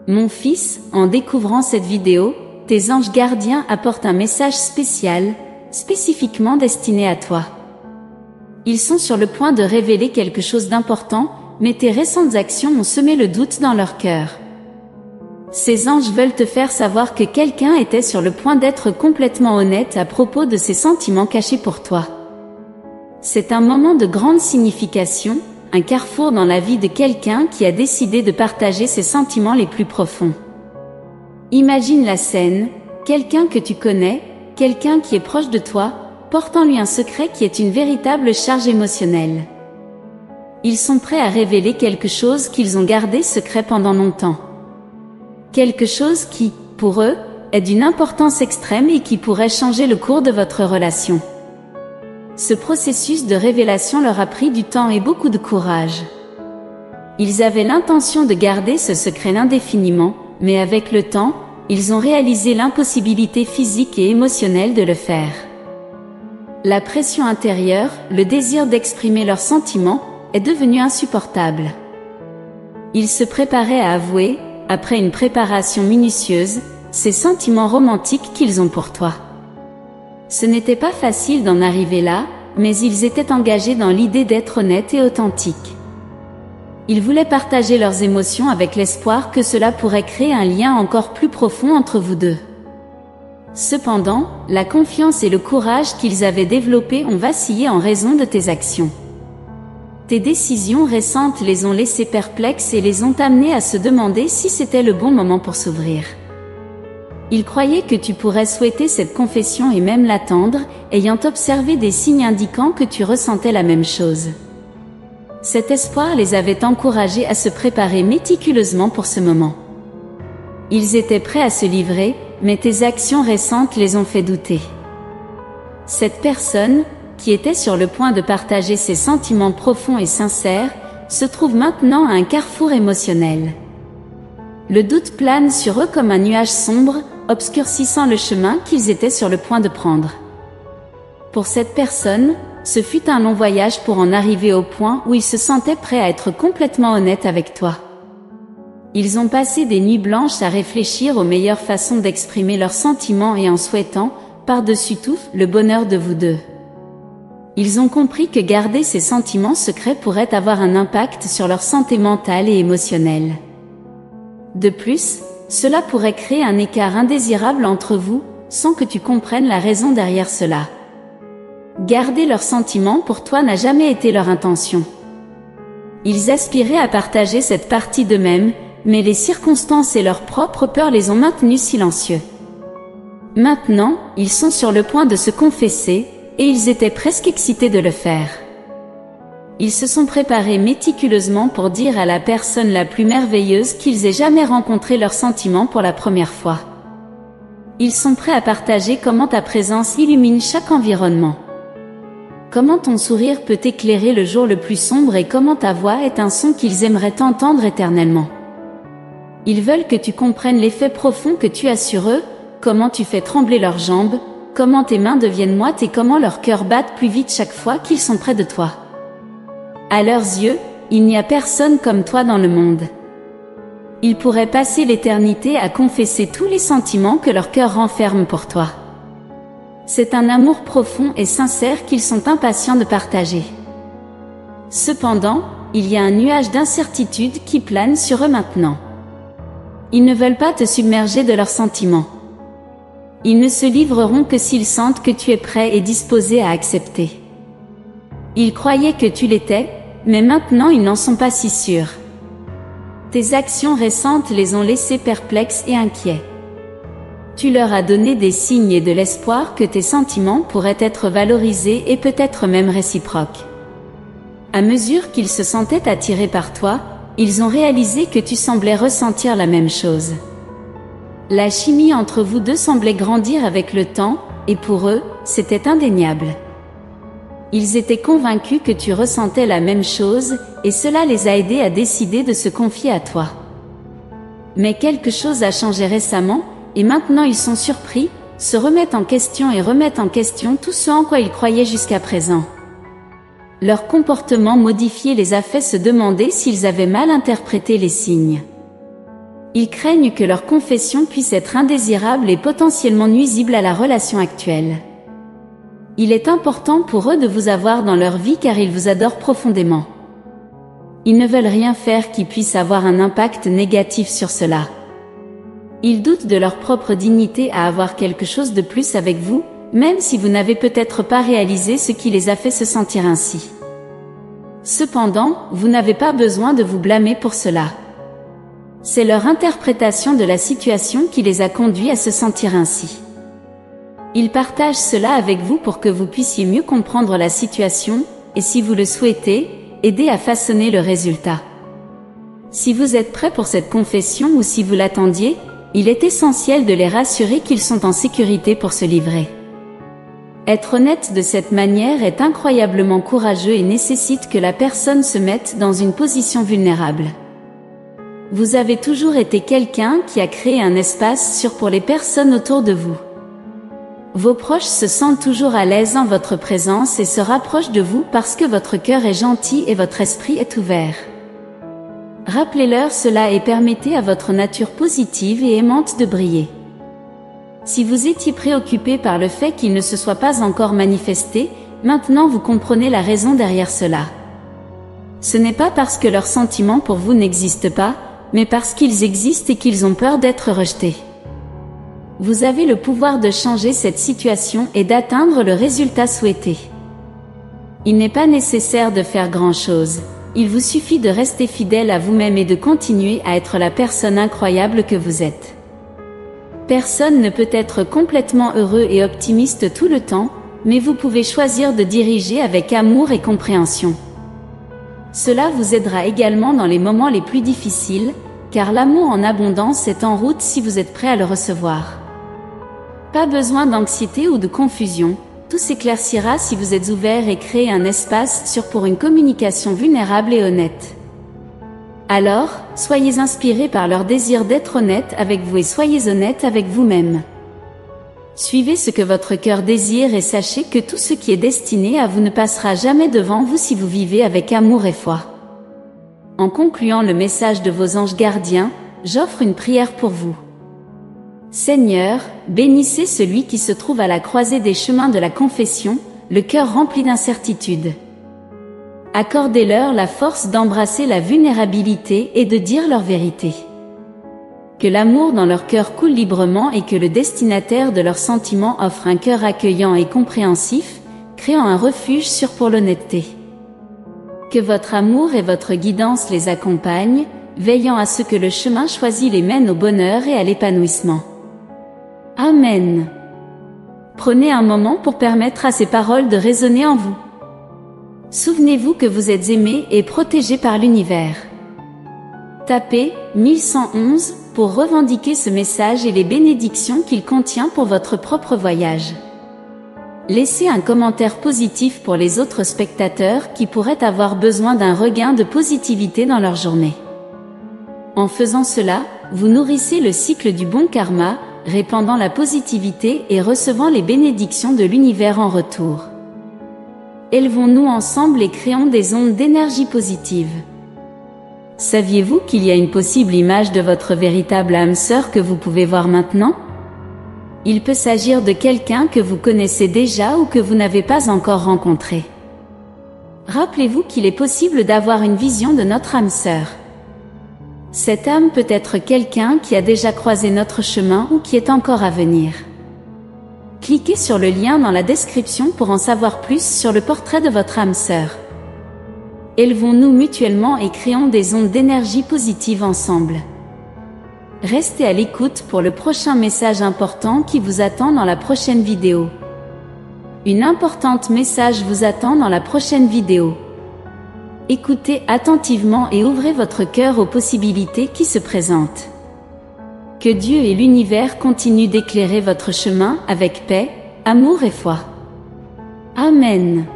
Mon fils, en découvrant cette vidéo, tes anges gardiens apportent un message spécial, spécifiquement destiné à toi. Ils sont sur le point de révéler quelque chose d'important, mais tes récentes actions ont semé le doute dans leur cœur. Ces anges veulent te faire savoir que quelqu'un était sur le point d'être complètement honnête à propos de ses sentiments cachés pour toi. C'est un moment de grande signification, un carrefour dans la vie de quelqu'un qui a décidé de partager ses sentiments les plus profonds. Imagine la scène, quelqu'un que tu connais, quelqu'un qui est proche de toi, portant lui un secret qui est une véritable charge émotionnelle. Ils sont prêts à révéler quelque chose qu'ils ont gardé secret pendant longtemps. Quelque chose qui, pour eux, est d'une importance extrême et qui pourrait changer le cours de votre relation. Ce processus de révélation leur a pris du temps et beaucoup de courage. Ils avaient l'intention de garder ce secret indéfiniment, mais avec le temps, ils ont réalisé l'impossibilité physique et émotionnelle de le faire. La pression intérieure, le désir d'exprimer leurs sentiments, est devenu insupportable. Ils se préparaient à avouer, après une préparation minutieuse, ces sentiments romantiques qu'ils ont pour toi. Ce n'était pas facile d'en arriver là, mais ils étaient engagés dans l'idée d'être honnêtes et authentiques. Ils voulaient partager leurs émotions avec l'espoir que cela pourrait créer un lien encore plus profond entre vous deux. Cependant, la confiance et le courage qu'ils avaient développés ont vacillé en raison de tes actions. Tes décisions récentes les ont laissés perplexes et les ont amenés à se demander si c'était le bon moment pour s'ouvrir. Ils croyaient que tu pourrais souhaiter cette confession et même l'attendre, ayant observé des signes indiquant que tu ressentais la même chose. Cet espoir les avait encouragés à se préparer méticuleusement pour ce moment. Ils étaient prêts à se livrer, mais tes actions récentes les ont fait douter. Cette personne, qui était sur le point de partager ses sentiments profonds et sincères, se trouve maintenant à un carrefour émotionnel. Le doute plane sur eux comme un nuage sombre, obscurcissant le chemin qu'ils étaient sur le point de prendre. Pour cette personne, ce fut un long voyage pour en arriver au point où ils se sentaient prêts à être complètement honnêtes avec toi. Ils ont passé des nuits blanches à réfléchir aux meilleures façons d'exprimer leurs sentiments et en souhaitant, par-dessus tout, le bonheur de vous deux. Ils ont compris que garder ces sentiments secrets pourrait avoir un impact sur leur santé mentale et émotionnelle. De plus, cela pourrait créer un écart indésirable entre vous, sans que tu comprennes la raison derrière cela. Garder leurs sentiments pour toi n'a jamais été leur intention. Ils aspiraient à partager cette partie d'eux-mêmes, mais les circonstances et leurs propres peurs les ont maintenus silencieux. Maintenant, ils sont sur le point de se confesser, et ils étaient presque excités de le faire. Ils se sont préparés méticuleusement pour dire à la personne la plus merveilleuse qu'ils aient jamais rencontré leurs sentiments pour la première fois. Ils sont prêts à partager comment ta présence illumine chaque environnement. Comment ton sourire peut éclairer le jour le plus sombre et comment ta voix est un son qu'ils aimeraient entendre éternellement. Ils veulent que tu comprennes l'effet profond que tu as sur eux, comment tu fais trembler leurs jambes, comment tes mains deviennent moites et comment leurs cœurs battent plus vite chaque fois qu'ils sont près de toi. À leurs yeux, il n'y a personne comme toi dans le monde. Ils pourraient passer l'éternité à confesser tous les sentiments que leur cœur renferme pour toi. C'est un amour profond et sincère qu'ils sont impatients de partager. Cependant, il y a un nuage d'incertitude qui plane sur eux maintenant. Ils ne veulent pas te submerger de leurs sentiments. Ils ne se livreront que s'ils sentent que tu es prêt et disposé à accepter. Ils croyaient que tu l'étais, mais maintenant ils n'en sont pas si sûrs. Tes actions récentes les ont laissés perplexes et inquiets. Tu leur as donné des signes et de l'espoir que tes sentiments pourraient être valorisés et peut-être même réciproques. À mesure qu'ils se sentaient attirés par toi, ils ont réalisé que tu semblais ressentir la même chose. La chimie entre vous deux semblait grandir avec le temps, et pour eux, c'était indéniable. Ils étaient convaincus que tu ressentais la même chose, et cela les a aidés à décider de se confier à toi. Mais quelque chose a changé récemment, et maintenant ils sont surpris, se remettent en question et remettent en question tout ce en quoi ils croyaient jusqu'à présent. Leur comportement modifié les a fait se demander s'ils avaient mal interprété les signes. Ils craignent que leur confession puisse être indésirable et potentiellement nuisible à la relation actuelle. Il est important pour eux de vous avoir dans leur vie car ils vous adorent profondément. Ils ne veulent rien faire qui puisse avoir un impact négatif sur cela. Ils doutent de leur propre dignité à avoir quelque chose de plus avec vous, même si vous n'avez peut-être pas réalisé ce qui les a fait se sentir ainsi. Cependant, vous n'avez pas besoin de vous blâmer pour cela. C'est leur interprétation de la situation qui les a conduits à se sentir ainsi. Ils partagent cela avec vous pour que vous puissiez mieux comprendre la situation, et si vous le souhaitez, aider à façonner le résultat. Si vous êtes prêt pour cette confession ou si vous l'attendiez, il est essentiel de les rassurer qu'ils sont en sécurité pour se livrer. Être honnête de cette manière est incroyablement courageux et nécessite que la personne se mette dans une position vulnérable. Vous avez toujours été quelqu'un qui a créé un espace sûr pour les personnes autour de vous. Vos proches se sentent toujours à l'aise en votre présence et se rapprochent de vous parce que votre cœur est gentil et votre esprit est ouvert. Rappelez-leur cela et permettez à votre nature positive et aimante de briller. Si vous étiez préoccupé par le fait qu'il ne se soit pas encore manifesté, maintenant vous comprenez la raison derrière cela. Ce n'est pas parce que leurs sentiments pour vous n'existent pas, mais parce qu'ils existent et qu'ils ont peur d'être rejetés. Vous avez le pouvoir de changer cette situation et d'atteindre le résultat souhaité. Il n'est pas nécessaire de faire grand-chose. Il vous suffit de rester fidèle à vous-même et de continuer à être la personne incroyable que vous êtes. Personne ne peut être complètement heureux et optimiste tout le temps, mais vous pouvez choisir de diriger avec amour et compréhension. Cela vous aidera également dans les moments les plus difficiles, car l'amour en abondance est en route si vous êtes prêt à le recevoir. Pas besoin d'anxiété ou de confusion, tout s'éclaircira si vous êtes ouvert et créez un espace sûr pour une communication vulnérable et honnête. Alors, soyez inspirés par leur désir d'être honnête avec vous et soyez honnête avec vous-même. Suivez ce que votre cœur désire et sachez que tout ce qui est destiné à vous ne passera jamais devant vous si vous vivez avec amour et foi. En concluant le message de vos anges gardiens, j'offre une prière pour vous. Seigneur, bénissez celui qui se trouve à la croisée des chemins de la confession, le cœur rempli d'incertitude. Accordez-leur la force d'embrasser la vulnérabilité et de dire leur vérité. Que l'amour dans leur cœur coule librement et que le destinataire de leurs sentiments offre un cœur accueillant et compréhensif, créant un refuge sûr pour l'honnêteté. Que votre amour et votre guidance les accompagnent, veillant à ce que le chemin choisi les mène au bonheur et à l'épanouissement. Amen. Prenez un moment pour permettre à ces paroles de résonner en vous. Souvenez-vous que vous êtes aimé et protégé par l'univers. Tapez 1111 pour revendiquer ce message et les bénédictions qu'il contient pour votre propre voyage. Laissez un commentaire positif pour les autres spectateurs qui pourraient avoir besoin d'un regain de positivité dans leur journée. En faisant cela, vous nourrissez le cycle du bon karma, répandant la positivité et recevant les bénédictions de l'univers en retour. Élevons-nous ensemble et créons des ondes d'énergie positive. Saviez-vous qu'il y a une possible image de votre véritable âme sœur que vous pouvez voir maintenant? Il peut s'agir de quelqu'un que vous connaissez déjà ou que vous n'avez pas encore rencontré. Rappelez-vous qu'il est possible d'avoir une vision de notre âme sœur. Cette âme peut être quelqu'un qui a déjà croisé notre chemin ou qui est encore à venir. Cliquez sur le lien dans la description pour en savoir plus sur le portrait de votre âme sœur. Élevons-nous mutuellement et créons des ondes d'énergie positive ensemble. Restez à l'écoute pour le prochain message important qui vous attend dans la prochaine vidéo. Une importante message vous attend dans la prochaine vidéo. Écoutez attentivement et ouvrez votre cœur aux possibilités qui se présentent. Que Dieu et l'univers continuent d'éclairer votre chemin avec paix, amour et foi. Amen.